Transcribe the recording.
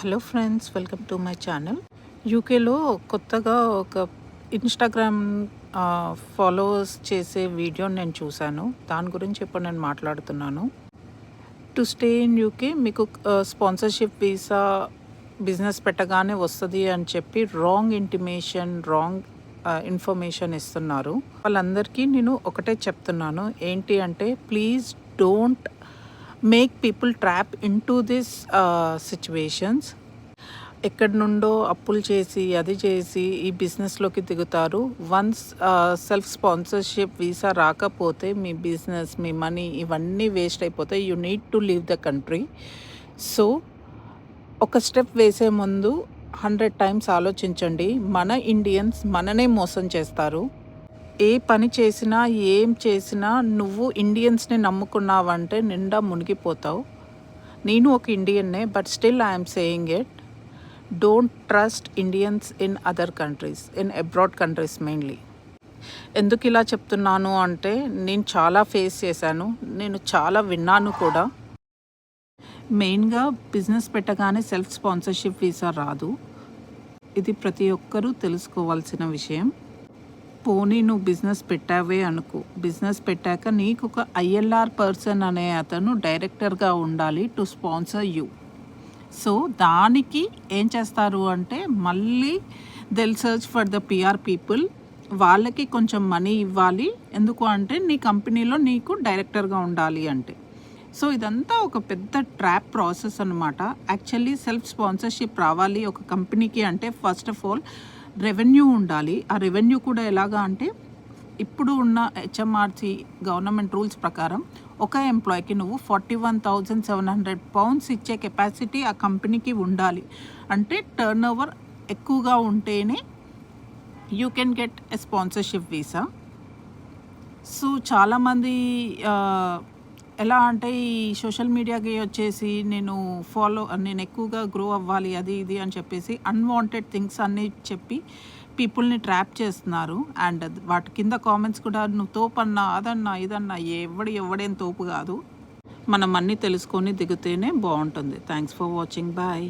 Hello friends, welcome to my channel. యూకేలో కొత్తగా ఒక ఇన్స్టాగ్రామ్ ఫాలోవర్స్ చేసే వీడియోని నేను చూశాను. దాని గురించి ఇప్పుడు నేను మాట్లాడుతున్నాను. టు స్టే ఇన్ యూకే మీకు స్పాన్సర్షిప్ వీసా బిజినెస్ పెట్టగానే వస్తుంది అని చెప్పి రాంగ్ ఇన్ఫర్మేషన్ ఇస్తున్నారు. వాళ్ళందరికీ నేను ఒకటే చెప్తున్నాను, ఏంటి అంటే please don't make people trap in to this situations. ఎక్కడి నుండో అప్పులు చేసి అది చేసి ఈ బిజినెస్లోకి దిగుతారు. వన్స్ సెల్ఫ్ స్పాన్సర్షిప్ వీసా రాకపోతే మీ బిజినెస్, మీ మనీ ఇవన్నీ వేస్ట్ అయిపోతాయి. You need to leave the country. So ఒక స్టెప్ వేసే ముందు 100 టైమ్స్ ఆలోచించండి. మన ఇండియన్స్ మననే మోసం చేస్తారు. ఏ పని చేసినా ఏం చేసినా నువ్వు ఇండియన్స్ని నమ్ముకున్నావంటే నిండా మునిగిపోతావు. నేను ఒక ఇండియన్నే, but still I'm saying it. Don't trust Indians in other countries, in abroad countries mainly. ఎందుకు ఇలా చెప్తున్నాను అంటే నేను చాలా ఫేస్ చేశాను, నేను చాలా విన్నాను కూడా. మెయిన్గా బిజినెస్ పెట్టగానే సెల్ఫ్ స్పాన్సర్షిప్ వీసా రాదు. ఇది ప్రతి ఒక్కరూ తెలుసుకోవాల్సిన విషయం. పోనీ నువ్వు బిజినెస్ పెట్టావే అనుకో, బిజినెస్ పెట్టాక నీకు ఒక ILR పర్సన్ అనే అతను డైరెక్టర్గా ఉండాలి టు స్పాన్సర్ యూ. సో దానికి ఏం చేస్తారు అంటే మళ్ళీ they'll search for the PR people. వాళ్ళకి కొంచెం మనీ ఇవ్వాలి. ఎందుకు అంటే నీ కంపెనీలో నీకు డైరెక్టర్గా ఉండాలి అంటే. సో ఇదంతా ఒక పెద్ద ట్రాప్ ప్రాసెస్ అనమాట. యాక్చువల్లీ సెల్ఫ్ స్పాన్సర్షిప్ రావాలి ఒక కంపెనీకి అంటే ఫస్ట్ ఆఫ్ ఆల్ రెవెన్యూ ఉండాలి. ఆ రెవెన్యూ కూడా ఎలాగా అంటే ఇప్పుడు ఉన్న HMRC గవర్నమెంట్ రూల్స్ ప్రకారం ఒక ఎంప్లాయీకి నువ్వు 41,700 పౌండ్స్ ఇచ్చే కెపాసిటీ ఆ కంపెనీకి ఉండాలి. అంటే టర్న్ ఓవర్ ఎక్కువగా ఉంటేనే you can get a sponsorship visa. So చాలామంది ఎలా అంటే ఈ సోషల్ మీడియాకి వచ్చేసి నేను ఎక్కువగా గ్రో అవ్వాలి అది ఇది అని చెప్పేసి అన్వాంటెడ్ థింగ్స్ అన్నీ చెప్పి పీపుల్ని ట్రాప్ చేస్తున్నారు. అండ్ వాటి కింద కామెంట్స్ కూడా నువ్వు తోపన్నా అదన్నా ఇదన్నా ఎవడేం తోపు కాదు. మనం అన్నీ తెలుసుకొని దిగితేనే బాగుంటుంది. Thanks for watching. బాయ్.